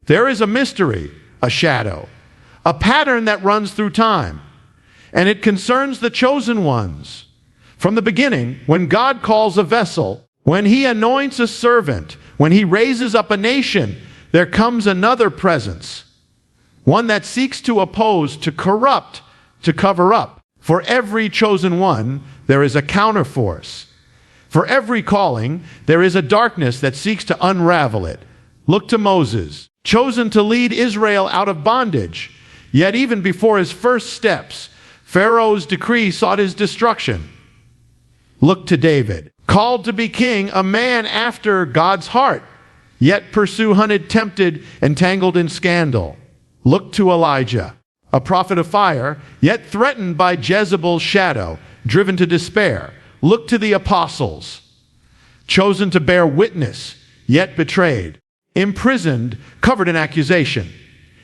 There is a mystery, a shadow, a pattern that runs through time, and it concerns the chosen ones. From the beginning, when God calls a vessel, when he anoints a servant, when he raises up a nation, there comes another presence, one that seeks to oppose, to corrupt, to cover up. For every chosen one, there is a counterforce. For every calling, there is a darkness that seeks to unravel it. Look to Moses, chosen to lead Israel out of bondage. Yet even before his first steps, Pharaoh's decree sought his destruction. Look to David, called to be king, a man after God's heart, yet pursue hunted, tempted, and tangled in scandal. Look to Elijah, a prophet of fire, yet threatened by Jezebel's shadow, driven to despair. Look to the apostles, chosen to bear witness, yet betrayed, imprisoned, covered in accusation.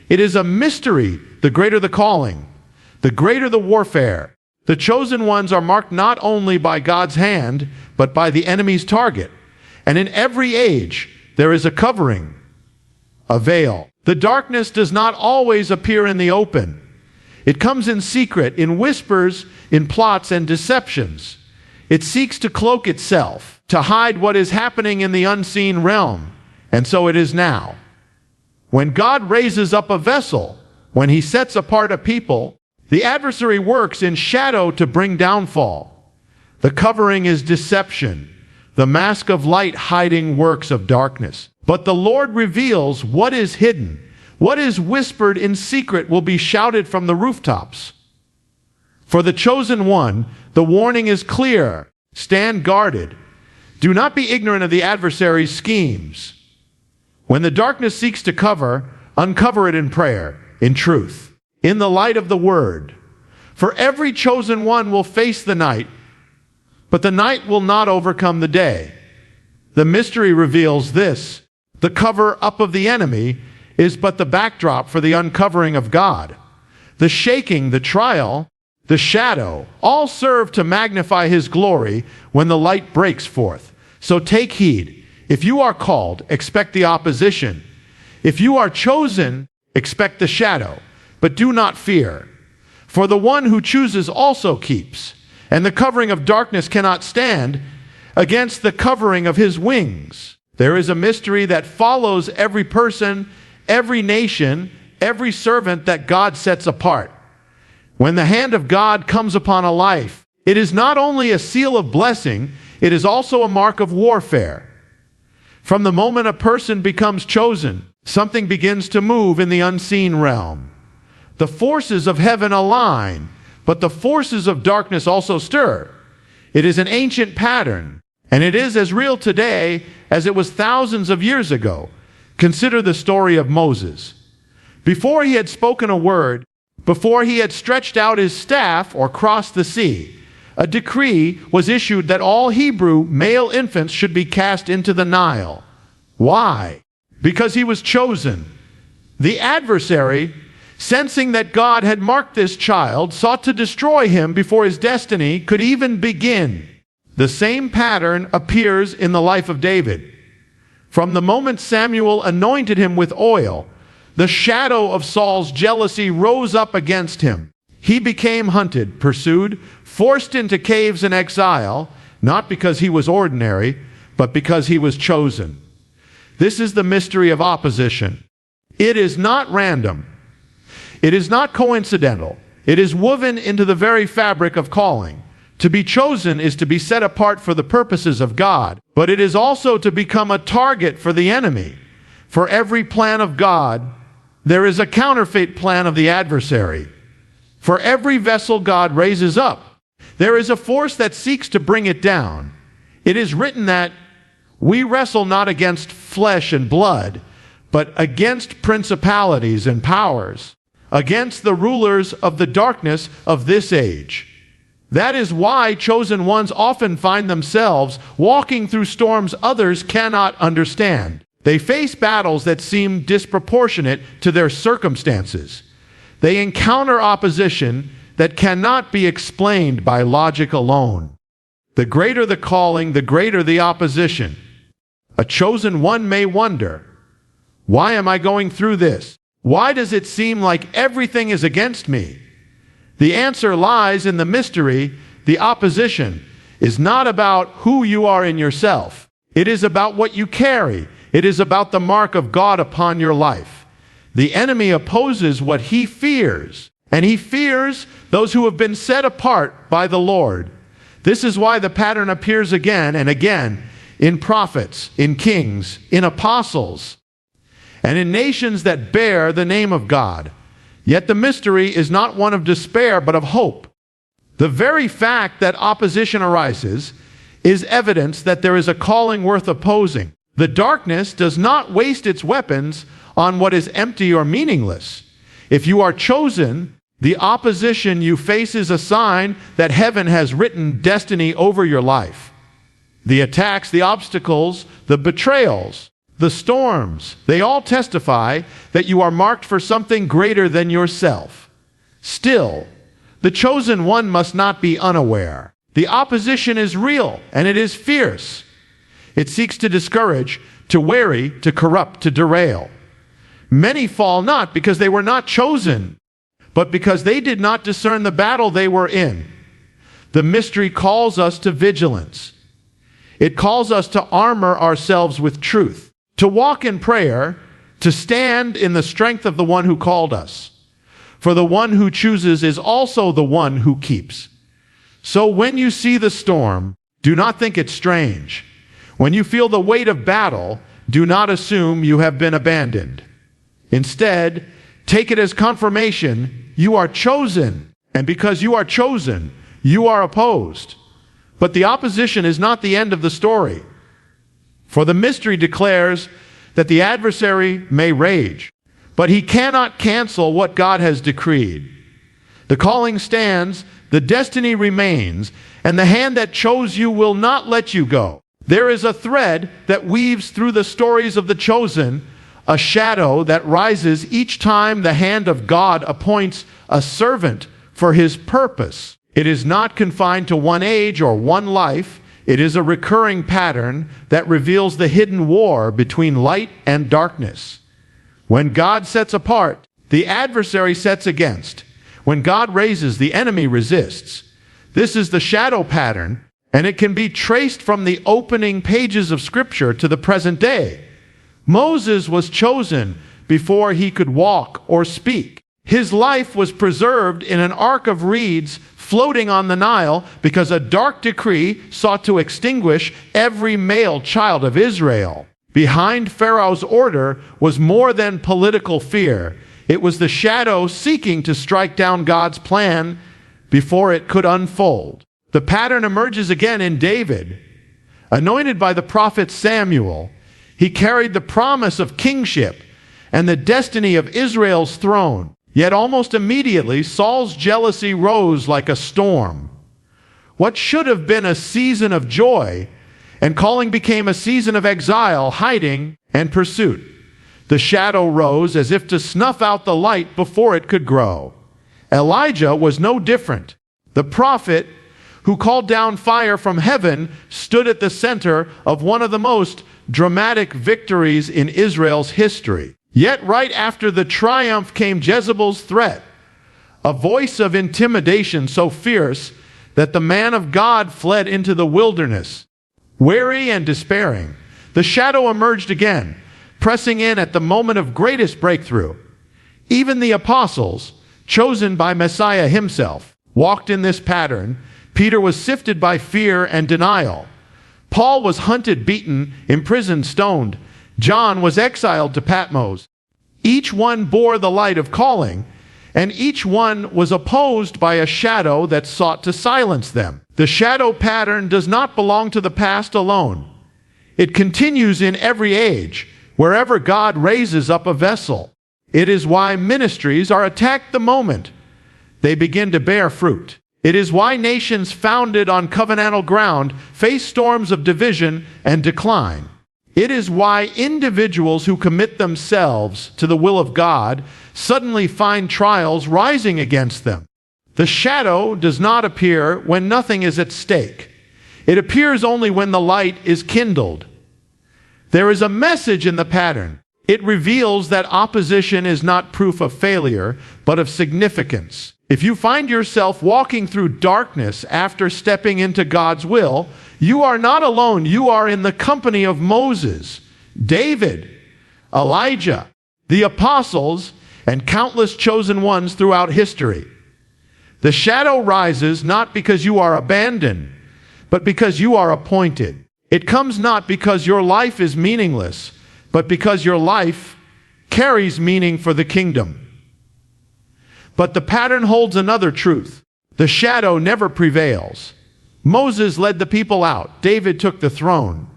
It is a mystery. The greater the calling, the greater the warfare. The chosen ones are marked not only by God's hand, but by the enemy's target. And in every age, there is a covering, a veil. The darkness does not always appear in the open. It comes in secret, in whispers, in plots and deceptions. It seeks to cloak itself, to hide what is happening in the unseen realm. And so it is now. When God raises up a vessel, when he sets apart a people, the adversary works in shadow to bring downfall. The covering is deception, the mask of light hiding works of darkness. But the Lord reveals what is hidden. What is whispered in secret will be shouted from the rooftops. For the chosen one, the warning is clear. Stand guarded. Do not be ignorant of the adversary's schemes. When the darkness seeks to cover, uncover it in prayer, in truth, in the light of the word. For every chosen one will face the night, but the night will not overcome the day. The mystery reveals this: the cover-up of the enemy is but the backdrop for the uncovering of God. The shaking, the trial, the shadow, all serve to magnify his glory when the light breaks forth. So take heed. If you are called, expect the opposition. If you are chosen, expect the shadow, but do not fear. For the one who chooses also keeps, and the covering of darkness cannot stand against the covering of his wings. There is a mystery that follows every person, every nation, every servant that God sets apart. When the hand of God comes upon a life, it is not only a seal of blessing, it is also a mark of warfare. From the moment a person becomes chosen, something begins to move in the unseen realm. The forces of heaven align, but the forces of darkness also stir. It is an ancient pattern, and it is as real today as it was thousands of years ago. Consider the story of Moses. Before he had spoken a word, before he had stretched out his staff or crossed the sea, a decree was issued that all Hebrew male infants should be cast into the Nile. Why? Because he was chosen. The adversary, sensing that God had marked this child, sought to destroy him before his destiny could even begin. The same pattern appears in the life of David. From the moment Samuel anointed him with oil, the shadow of Saul's jealousy rose up against him. He became hunted, pursued, forced into caves and exile, not because he was ordinary, but because he was chosen. This is the mystery of opposition. It is not random. It is not coincidental. It is woven into the very fabric of calling. To be chosen is to be set apart for the purposes of God, but it is also to become a target for the enemy. For every plan of God, there is a counterfeit plan of the adversary. For every vessel God raises up, there is a force that seeks to bring it down. It is written that we wrestle not against flesh and blood, but against principalities and powers, against the rulers of the darkness of this age. That is why chosen ones often find themselves walking through storms others cannot understand. They face battles that seem disproportionate to their circumstances. They encounter opposition that cannot be explained by logic alone. The greater the calling, the greater the opposition. A chosen one may wonder, Why am I going through this? Why does it seem like everything is against me? The answer lies in the mystery. The opposition is not about who you are in yourself. It is about what you carry. It is about the mark of God upon your life. The enemy opposes what he fears, and he fears those who have been set apart by the Lord. This is why the pattern appears again and again in prophets, in kings, in apostles, and in nations that bear the name of God. Yet the mystery is not one of despair, but of hope. The very fact that opposition arises is evidence that there is a calling worth opposing. The darkness does not waste its weapons on what is empty or meaningless. If you are chosen, the opposition you face is a sign that heaven has written destiny over your life. The attacks, the obstacles, the betrayals, the storms, they all testify that you are marked for something greater than yourself. Still, the chosen one must not be unaware. The opposition is real, and it is fierce. It seeks to discourage, to weary, to corrupt, to derail. Many fall not because they were not chosen, but because they did not discern the battle they were in. The mystery calls us to vigilance. It calls us to armor ourselves with truth, to walk in prayer, to stand in the strength of the one who called us. For the one who chooses is also the one who keeps. So when you see the storm, do not think it strange. When you feel the weight of battle, do not assume you have been abandoned. Instead, take it as confirmation you are chosen, and because you are chosen, you are opposed. But the opposition is not the end of the story. For the mystery declares that the adversary may rage, but he cannot cancel what God has decreed. The calling stands, the destiny remains, and the hand that chose you will not let you go. There is a thread that weaves through the stories of the chosen, a shadow that rises each time the hand of God appoints a servant for his purpose. It is not confined to one age or one life. It is a recurring pattern that reveals the hidden war between light and darkness. When God sets apart, the adversary sets against. When God raises, the enemy resists. This is the shadow pattern, and it can be traced from the opening pages of Scripture to the present day. Moses was chosen before he could walk or speak. His life was preserved in an ark of reeds floating on the Nile because a dark decree sought to extinguish every male child of Israel. Behind Pharaoh's order was more than political fear. It was the shadow seeking to strike down God's plan before it could unfold. The pattern emerges again in David. Anointed by the prophet Samuel, he carried the promise of kingship and the destiny of Israel's throne. Yet almost immediately, Saul's jealousy rose like a storm. What should have been a season of joy and calling became a season of exile, hiding, and pursuit. The shadow rose as if to snuff out the light before it could grow. Elijah was no different. The prophet who called down fire from heaven stood at the center of one of the most dramatic victories in Israel's history. Yet right after the triumph came Jezebel's threat, a voice of intimidation so fierce that the man of God fled into the wilderness. Weary and despairing, the shadow emerged again, pressing in at the moment of greatest breakthrough. Even the apostles, chosen by Messiah himself, walked in this pattern. Peter was sifted by fear and denial. Paul was hunted, beaten, imprisoned, stoned. John was exiled to Patmos. Each one bore the light of calling, and each one was opposed by a shadow that sought to silence them. The shadow pattern does not belong to the past alone. It continues in every age, wherever God raises up a vessel. It is why ministries are attacked the moment they begin to bear fruit. It is why nations founded on covenantal ground face storms of division and decline. It is why individuals who commit themselves to the will of God suddenly find trials rising against them. The shadow does not appear when nothing is at stake. It appears only when the light is kindled. There is a message in the pattern. It reveals that opposition is not proof of failure, but of significance. If you find yourself walking through darkness after stepping into God's will, you are not alone. You are in the company of Moses, David, Elijah, the apostles, and countless chosen ones throughout history. The shadow rises not because you are abandoned, but because you are appointed. It comes not because your life is meaningless, but because your life carries meaning for the kingdom. But the pattern holds another truth. The shadow never prevails. Moses led the people out. David took the throne.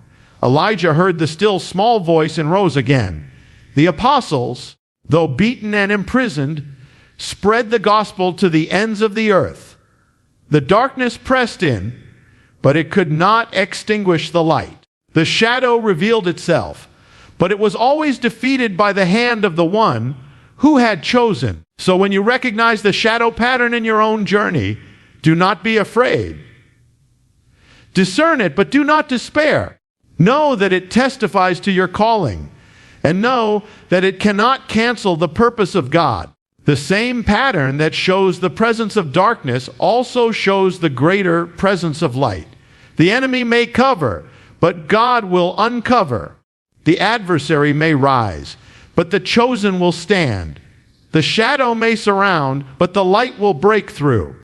Elijah heard the still small voice and rose again. The apostles, though beaten and imprisoned, spread the gospel to the ends of the earth. The darkness pressed in, but it could not extinguish the light. The shadow revealed itself, but it was always defeated by the hand of the one who had chosen. So when you recognize the shadow pattern in your own journey, do not be afraid. Discern it, but do not despair. Know that it testifies to your calling, and know that it cannot cancel the purpose of God. The same pattern that shows the presence of darkness also shows the greater presence of light. The enemy may cover, but God will uncover. The adversary may rise, but the chosen will stand. The shadow may surround, but the light will break through.